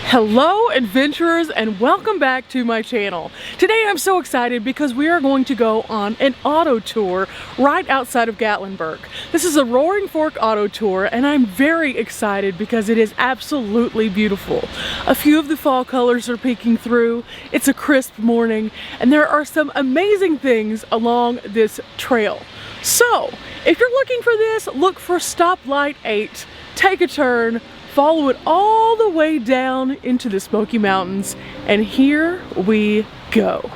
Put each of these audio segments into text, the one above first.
Hello adventurers, and welcome back to my channel. Today I'm so excited because we are going to go on an auto tour right outside of Gatlinburg. This is a Roaring Fork auto tour and I'm very excited because it is absolutely beautiful. A few of the fall colors are peeking through, it's a crisp morning, and there are some amazing things along this trail. So if you're looking for this, look for Stoplight 8, take a turn, follow it all the way down into the Smoky Mountains, and here we go.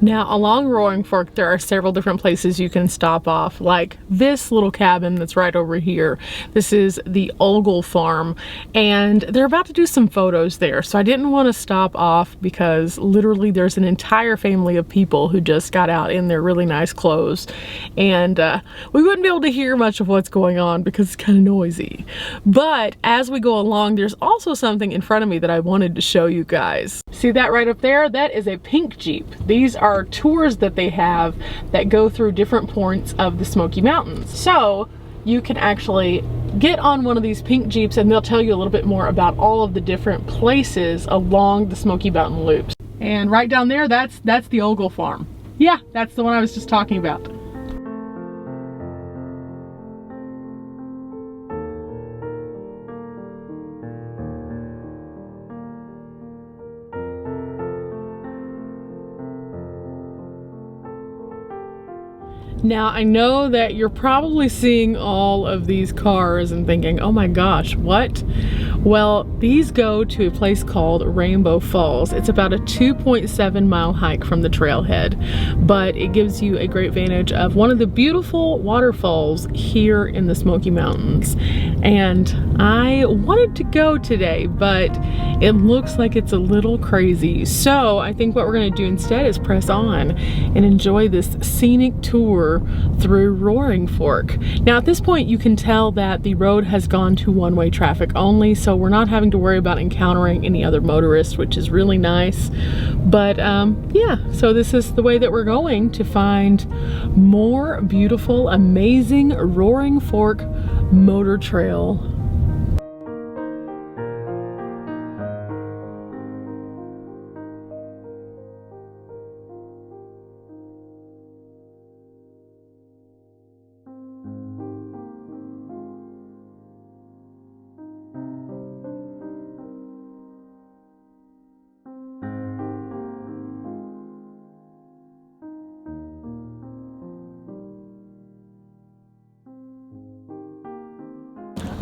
Now, along Roaring Fork, there are several different places you can stop off, like this little cabin that's right over here. This is the Ole Farm, and they're about to do some photos there, so I didn't want to stop off because literally there's an entire family of people who just got out in their really nice clothes, and we wouldn't be able to hear much of what's going on because it's kind of noisy. But as we go along, there's also something in front of me that I wanted to show you guys. See that right up there? That is a pink Jeep. These are tours that they have that go through different points of the Smoky Mountains. So you can actually get on one of these pink Jeeps and they'll tell you a little bit more about all of the different places along the Smoky Mountain loops. And right down there, that's the Ole Farm. Yeah, that's the one I was just talking about. Now, I know that you're probably seeing all of these cars and thinking, oh my gosh, what? Well, these go to a place called Rainbow Falls. It's about a 2.7 mile hike from the trailhead, but it gives you a great vantage of one of the beautiful waterfalls here in the Smoky Mountains. And I wanted to go today, but it looks like it's a little crazy. So I think what we're gonna do instead is press on and enjoy this scenic tour through Roaring Fork. Now at this point you can tell that the road has gone to one-way traffic only, so we're not having to worry about encountering any other motorists, which is really nice. But yeah, so this is the way that we're going to find more beautiful, amazing Roaring Fork motor trail.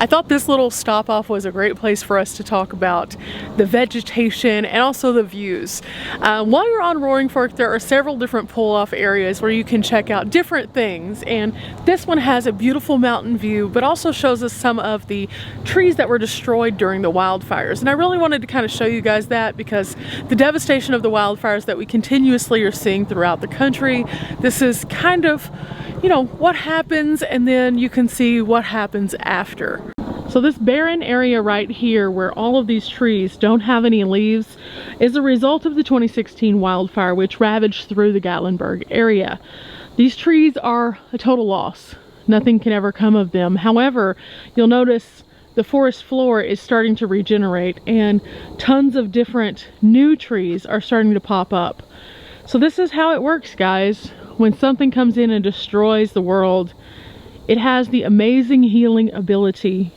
I thought this little stop off was a great place for us to talk about the vegetation and also the views. While you're on Roaring Fork, there are several different pull-off areas where you can check out different things, and this one has a beautiful mountain view but also shows us some of the trees that were destroyed during the wildfires. And I really wanted to kind of show you guys that because the devastation of the wildfires that we continuously are seeing throughout the country, this is kind of, you know, what happens, and then you can see what happens after. So this barren area right here where all of these trees don't have any leaves is a result of the 2016 wildfire which ravaged through the Gatlinburg area. These trees are a total loss. Nothing can ever come of them. However, you'll notice the forest floor is starting to regenerate and tons of different new trees are starting to pop up. So this is how it works, guys. When something comes in and destroys the world, it has the amazing healing ability,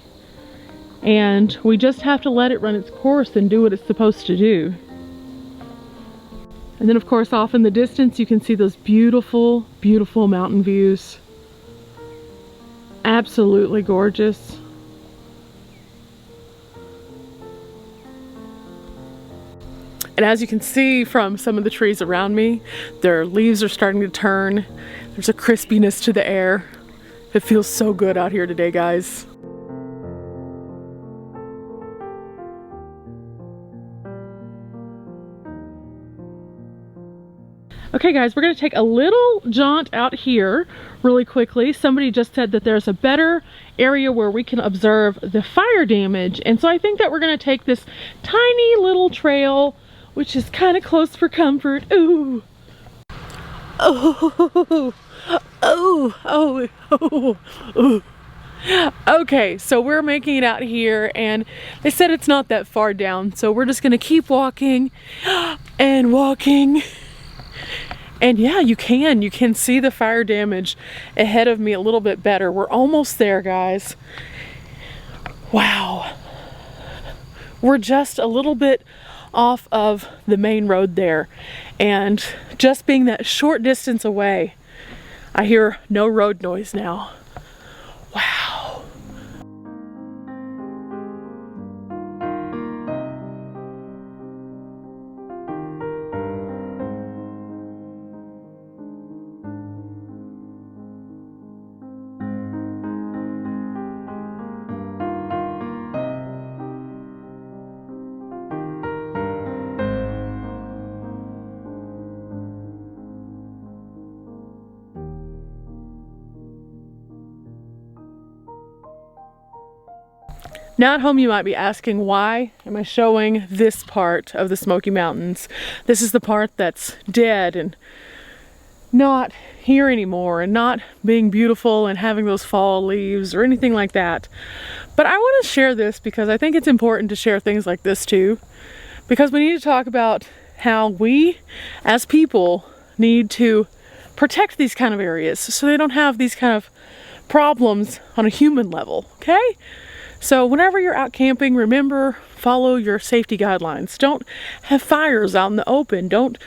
and we just have to let it run its course and do what it's supposed to do. And then of course off in the distance you can see those beautiful, beautiful mountain views. Absolutely gorgeous. And as you can see from some of the trees around me, their leaves are starting to turn. There's a crispiness to the air. It feels so good out here today, guys. Okay guys, we're gonna take a little jaunt out here really quickly. Somebody just said that there's a better area where we can observe the fire damage. And so I think that we're gonna take this tiny little trail, which is kind of close for comfort. Ooh. Oh, oh, oh, oh. Okay, so we're making it out here and they said it's not that far down. So we're just gonna keep walking and walking. And yeah, you can see the fire damage ahead of me a little bit better. We're almost there, guys. Wow. We're just a little bit off of the main road there. And just being that short distance away, I hear no road noise now. Wow. Now at home you might be asking, why am I showing this part of the Smoky Mountains? This is the part that's dead and not here anymore and not being beautiful and having those fall leaves or anything like that. But I want to share this because I think it's important to share things like this too. Because we need to talk about how we as people need to protect these kind of areas so they don't have these kind of problems on a human level, okay? So whenever you're out camping, remember, follow your safety guidelines. Don't have fires out in the open. Don't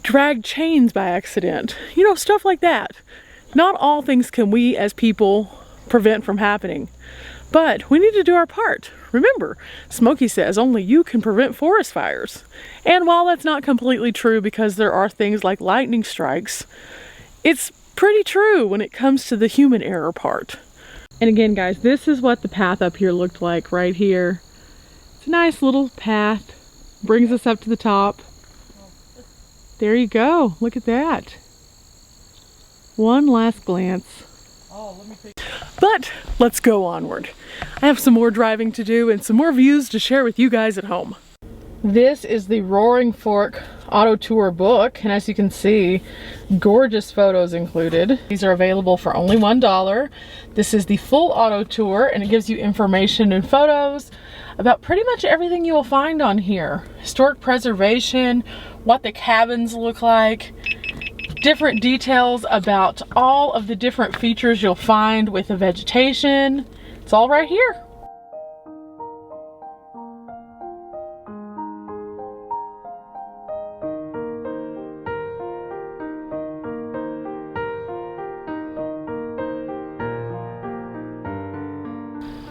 drag chains by accident. You know, stuff like that. Not all things can we as people prevent from happening. But we need to do our part. Remember, Smoky says only you can prevent forest fires. And while that's not completely true because there are things like lightning strikes, it's pretty true when it comes to the human error part. And again, guys, this is what the path up here looked like right here. It's a nice little path. Brings us up to the top. There you go. Look at that. One last glance. But let's go onward. I have some more driving to do and some more views to share with you guys at home. This is the Roaring Fork Auto Tour book, and as you can see, gorgeous photos included. These are available for only $1. This is the full auto tour, and it gives you information and photos about pretty much everything you will find on here. Historic preservation, what the cabins look like, different details about all of the different features you'll find with the vegetation. It's all right here.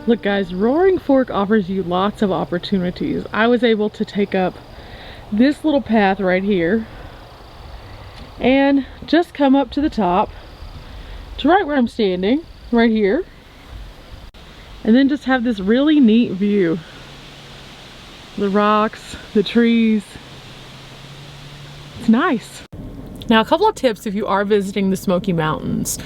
Look guys, Roaring Fork offers you lots of opportunities. I was able to take up this little path right here and just come up to the top to right where I'm standing, right here, and then just have this really neat view. The rocks, the trees. It's nice. Now, a couple of tips if you are visiting the Smoky Mountains.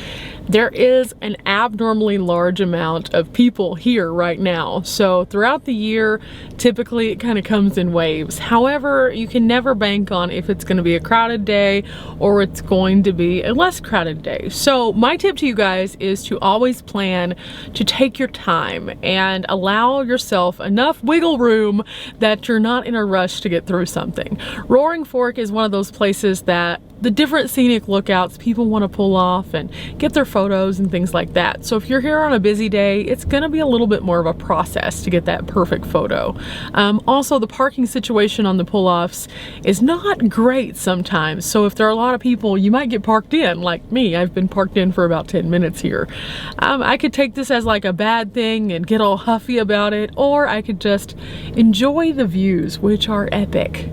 There is an abnormally large amount of people here right now. So throughout the year, typically it kind of comes in waves. However, you can never bank on if it's going to be a crowded day or it's going to be a less crowded day. So my tip to you guys is to always plan to take your time and allow yourself enough wiggle room that you're not in a rush to get through something. Roaring Fork is one of those places that the different scenic lookouts people want to pull off and get their photos and things like that. So if you're here on a busy day, it's going to be a little bit more of a process to get that perfect photo. Also, the parking situation on the pull-offs is not great sometimes. So if there are a lot of people, you might get parked in, like me. I've been parked in for about 10 minutes here. I could take this as like a bad thing and get all huffy about it, or I could just enjoy the views, which are epic,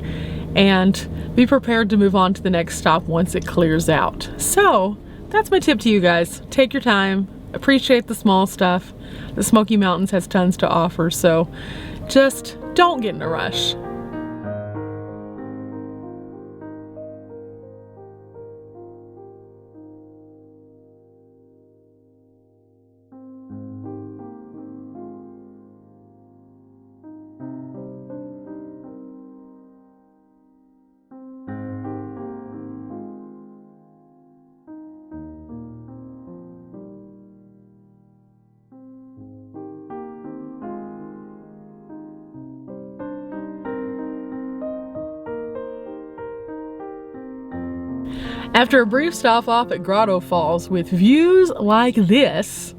and be prepared to move on to the next stop once it clears out. So that's my tip to you guys. Take your time, appreciate the small stuff. The Smoky Mountains has tons to offer, so just don't get in a rush. After a brief stop off at Grotto Falls with views like this,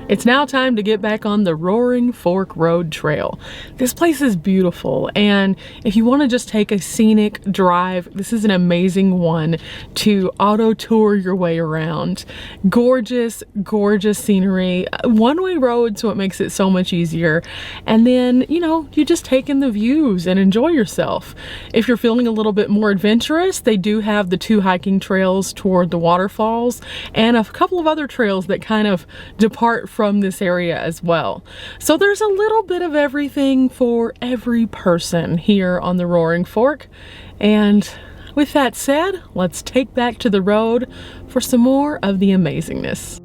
it's now time to get back on the Roaring Fork Road Trail. This place is beautiful, and if you want to just take a scenic drive, this is an amazing one to auto tour your way around. Gorgeous, gorgeous scenery. One-way road, so it makes it so much easier. And then, you know, you just take in the views and enjoy yourself. If you're feeling a little bit more adventurous, they do have the 2 hiking trails toward the waterfalls and a couple of other trails that kind of depart from this area as well. So there's a little bit of everything for every person here on the Roaring Fork. And with that said, let's take back to the road for some more of the amazingness.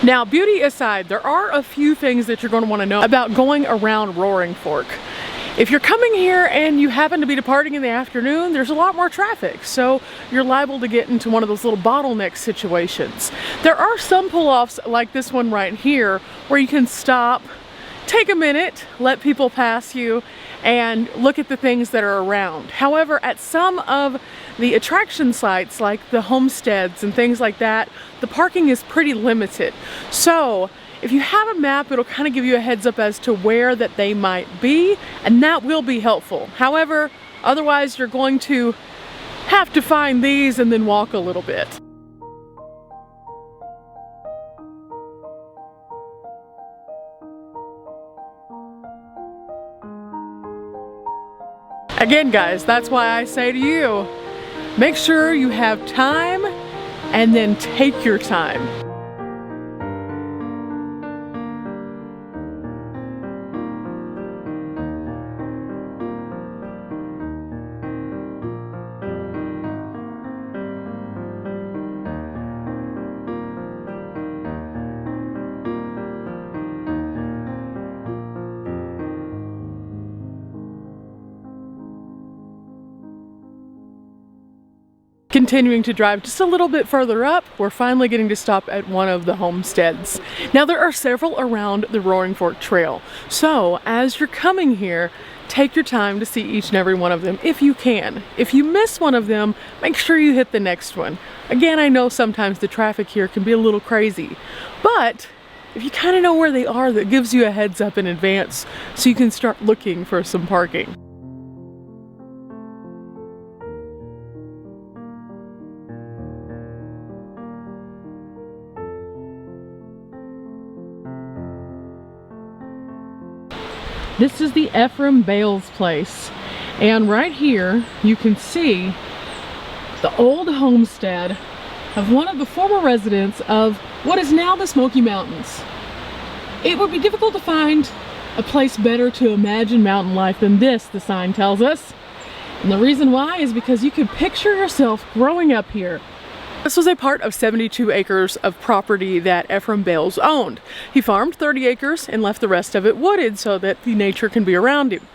Now, beauty aside, there are a few things that you're going to want to know about going around Roaring Fork. If you're coming here and you happen to be departing in the afternoon, there's a lot more traffic, so you're liable to get into one of those little bottleneck situations. There are some pull-offs like this one right here where you can stop, take a minute, let people pass you, and look at the things that are around. However, at some of the attraction sites like the Homesteads and things like that, the parking is pretty limited. So if you have a map, it'll kind of give you a heads up as to where that they might be, and that will be helpful. However, otherwise you're going to have to find these and then walk a little bit. Again, guys, that's why I say to you, make sure you have time and then take your time. Continuing to drive just a little bit further up, we're finally getting to stop at one of the homesteads. Now, there are several around the Roaring Fork Trail, so as you're coming here, take your time to see each and every one of them if you can. If you miss one of them, make sure you hit the next one. Again, I know sometimes the traffic here can be a little crazy, but if you kind of know where they are, that gives you a heads up in advance so you can start looking for some parking. This is the Ephraim bales place, and right here you can see the old homestead of one of the former residents of what is now the Smoky Mountains. It would be difficult to find a place better to imagine mountain life than this, the sign tells us. And the reason why is because you could picture yourself growing up here. This was a part of 72 acres of property that Ephraim Bales owned. He farmed 30 acres and left the rest of it wooded so that the nature can be around him.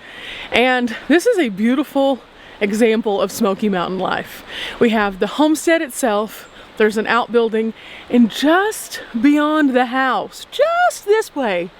And this is a beautiful example of Smoky Mountain life. We have the homestead itself, there's an outbuilding, and just beyond the house, just this way,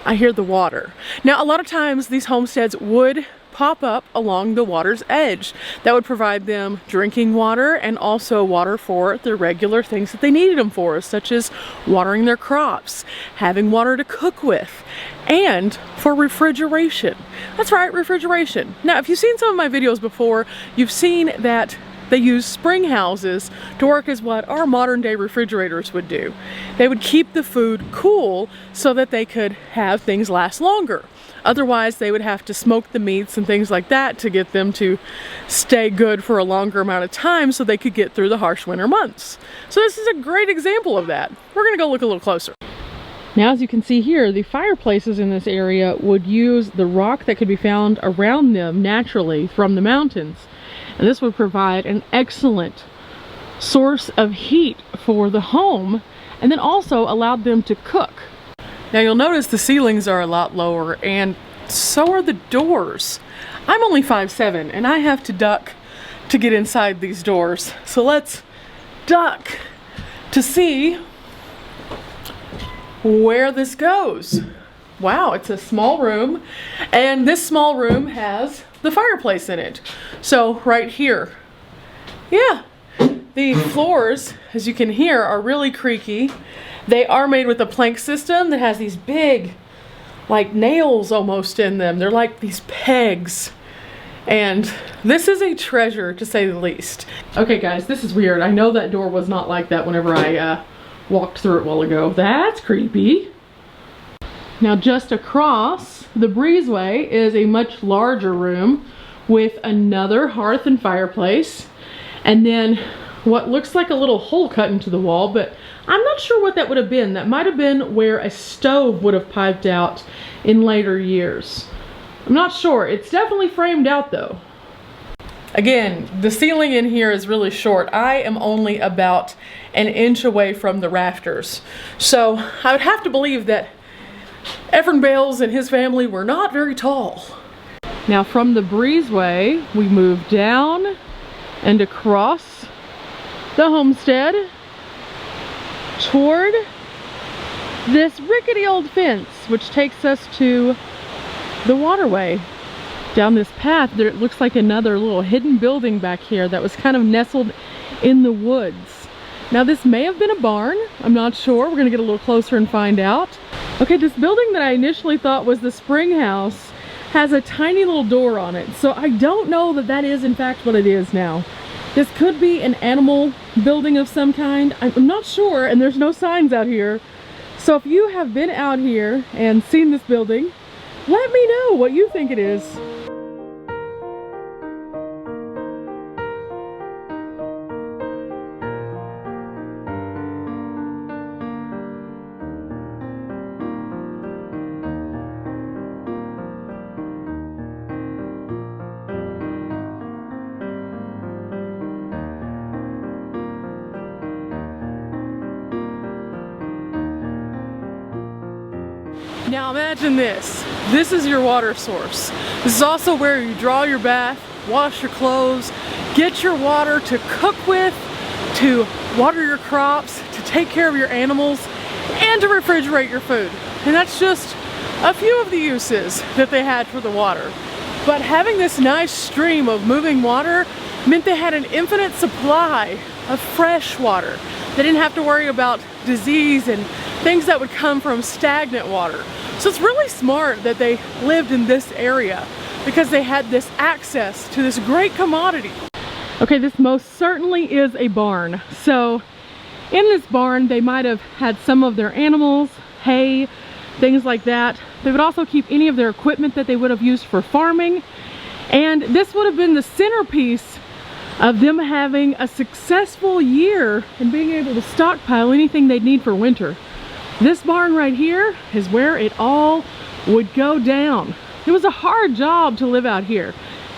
I hear the water. Now, a lot of times these homesteads would pop up along the water's edge that would provide them drinking water and also water for the regular things that they needed them for, such as watering their crops, having water to cook with, and for refrigeration. That's right, refrigeration. Now, if you've seen some of my videos before, you've seen that they use spring houses to work as what our modern day refrigerators would do. They would keep the food cool so that they could have things last longer. Otherwise, they would have to smoke the meats and things like that to get them to stay good for a longer amount of time so they could get through the harsh winter months. So this is a great example of that. We're gonna go look a little closer. Now, as you can see here, the fireplaces in this area would use the rock that could be found around them naturally from the mountains. And this would provide an excellent source of heat for the home, and then also allowed them to cook. Now you'll notice the ceilings are a lot lower, and so are the doors. I'm only 5'7", and I have to duck to get inside these doors. So let's duck to see where this goes. Wow, it's a small room, and this small room has the fireplace in it. So right here, yeah, the floors, as you can hear, are really creaky. They are made with a plank system that has these big, like nails almost in them. They're like these pegs. And this is a treasure, to say the least. Okay guys, this is weird. I know that door was not like that whenever I walked through it a while ago. That's creepy. Now just across the breezeway is a much larger room with another hearth and fireplace, and then what looks like a little hole cut into the wall, but I'm not sure what that would have been. That might have been where a stove would have piped out in later years. I'm not sure. It's definitely framed out though. Again, the ceiling in here is really short. I am only about an inch away from the rafters. So I would have to believe that Ephraim Bales and his family were not very tall. Now from the breezeway, we move down and across the homestead toward this rickety old fence, which takes us to the waterway. Down this path, there looks like another little hidden building back here that was kind of nestled in the woods. Now this may have been a barn, I'm not sure. We're gonna get a little closer and find out. Okay, this building that I initially thought was the spring house has a tiny little door on it, so I don't know that that is in fact what it is now. This could be an animal building of some kind. I'm not sure, and there's no signs out here. So if you have been out here and seen this building, let me know what you think it is. Now imagine this. This is your water source. This is also where you draw your bath, wash your clothes, get your water to cook with, to water your crops, to take care of your animals, and to refrigerate your food. And that's just a few of the uses that they had for the water. But having this nice stream of moving water meant they had an infinite supply of fresh water. They didn't have to worry about disease and things that would come from stagnant water. So it's really smart that they lived in this area because they had this access to this great commodity. Okay, this most certainly is a barn. So in this barn, they might have had some of their animals, hay, things like that. They would also keep any of their equipment that they would have used for farming. And this would have been the centerpiece of them having a successful year and being able to stockpile anything they'd need for winter. This barn right here is where it all would go down. It was a hard job to live out here.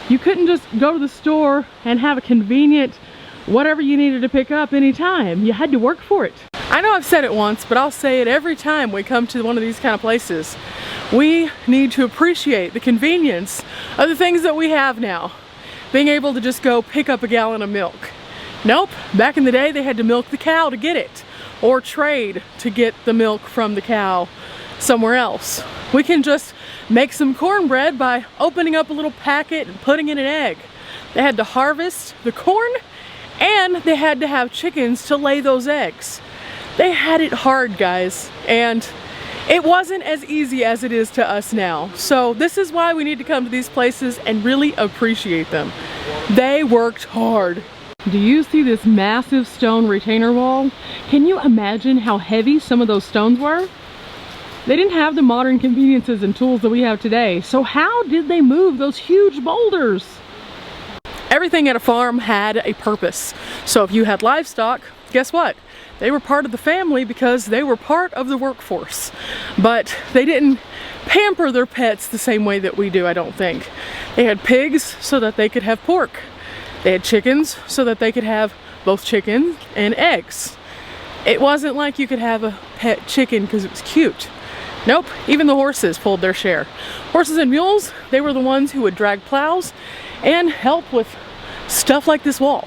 You couldn't just go to the store and have a convenient whatever you needed to pick up anytime. You had to work for it. I know I've said it once, but I'll say it every time we come to one of these kind of places. We need to appreciate the convenience of the things that we have now. Being able to just go pick up a gallon of milk. Nope, back in the day they had to milk the cow to get it, or trade to get the milk from the cow somewhere else. We can just make some cornbread by opening up a little packet and putting in an egg. They had to harvest the corn and they had to have chickens to lay those eggs. They had it hard, guys, and it wasn't as easy as it is to us now. So this is why we need to come to these places and really appreciate them. They worked hard. Do you see this massive stone retainer wall? Can you imagine how heavy some of those stones were? They didn't have the modern conveniences and tools that we have today. So how did they move those huge boulders? Everything at a farm had a purpose. So if you had livestock, guess what? They were part of the family because they were part of the workforce. But they didn't pamper their pets the same way that we do, I don't think. They had pigs so that they could have pork. They had chickens so that they could have both chicken and eggs. It wasn't like you could have a pet chicken because it was cute. Nope, even the horses pulled their share. Horses and mules, they were the ones who would drag plows and help with stuff like this wall.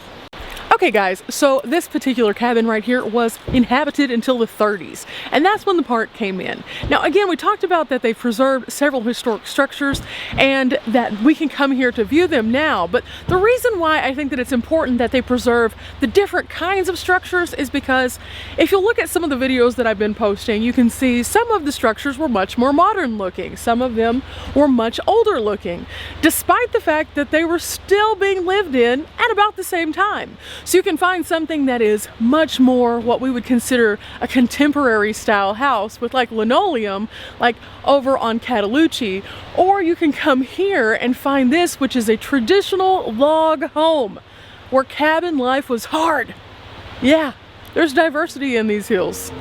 Okay guys, so this particular cabin right here was inhabited until the 30s, and that's when the park came in. Now again, we talked about that they preserved several historic structures and that we can come here to view them now, but the reason why I think that it's important that they preserve the different kinds of structures is because if you look at some of the videos that I've been posting, you can see some of the structures were much more modern looking. Some of them were much older looking, despite the fact that they were still being lived in at about the same time. So you can find something that is much more what we would consider a contemporary style house with like linoleum, like over on Cataloochee, or you can come here and find this, which is a traditional log home where cabin life was hard. Yeah, there's diversity in these hills.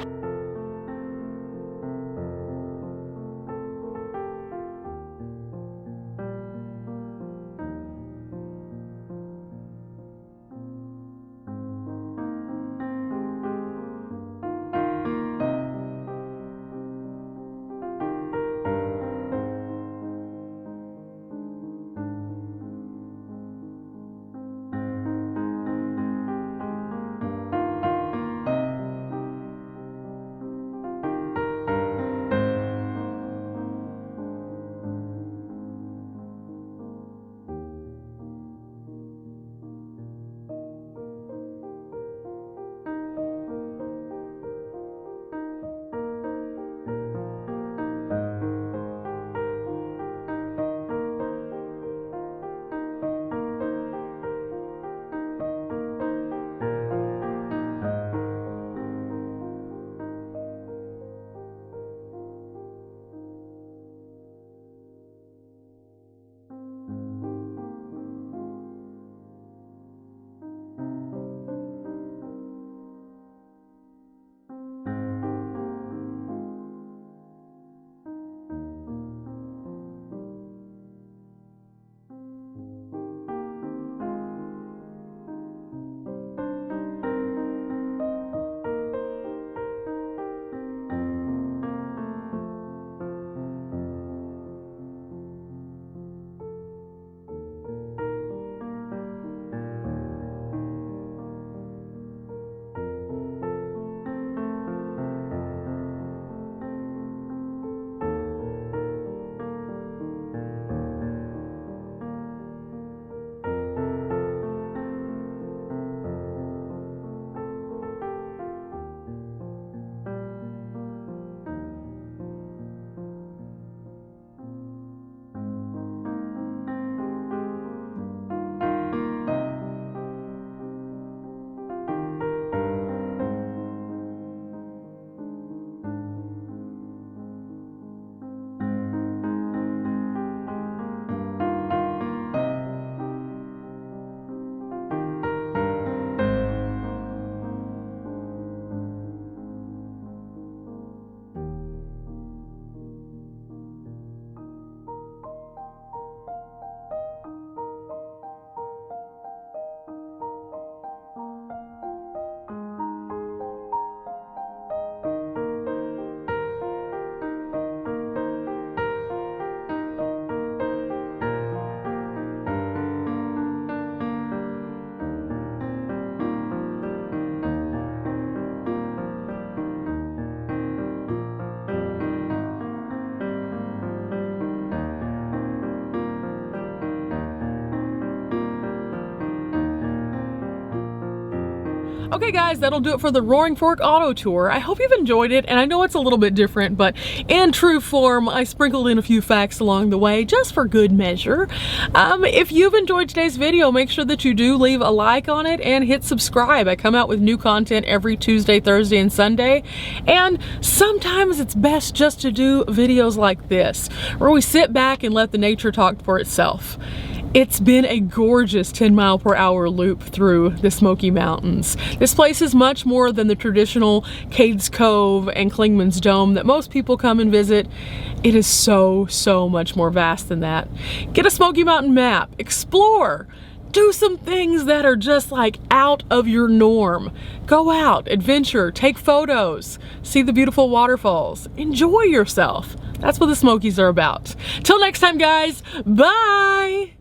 Okay guys, that'll do it for the Roaring Fork Auto Tour. I hope you've enjoyed it, and I know it's a little bit different, but in true form, I sprinkled in a few facts along the way just for good measure. If you've enjoyed today's video, make sure that you do leave a like on it and hit subscribe. I come out with new content every Tuesday, Thursday, and Sunday, and sometimes it's best just to do videos like this, where we sit back and let the nature talk for itself. It's been a gorgeous 10-mile-per-hour loop through the Smoky Mountains. This place is much more than the traditional Cades Cove and Klingman's Dome that most people come and visit. It is so much more vast than that. Get a Smoky Mountain map, explore, do some things that are just like out of your norm. Go out, adventure, take photos, see the beautiful waterfalls, enjoy yourself. That's what the Smokies are about. Till next time guys, bye!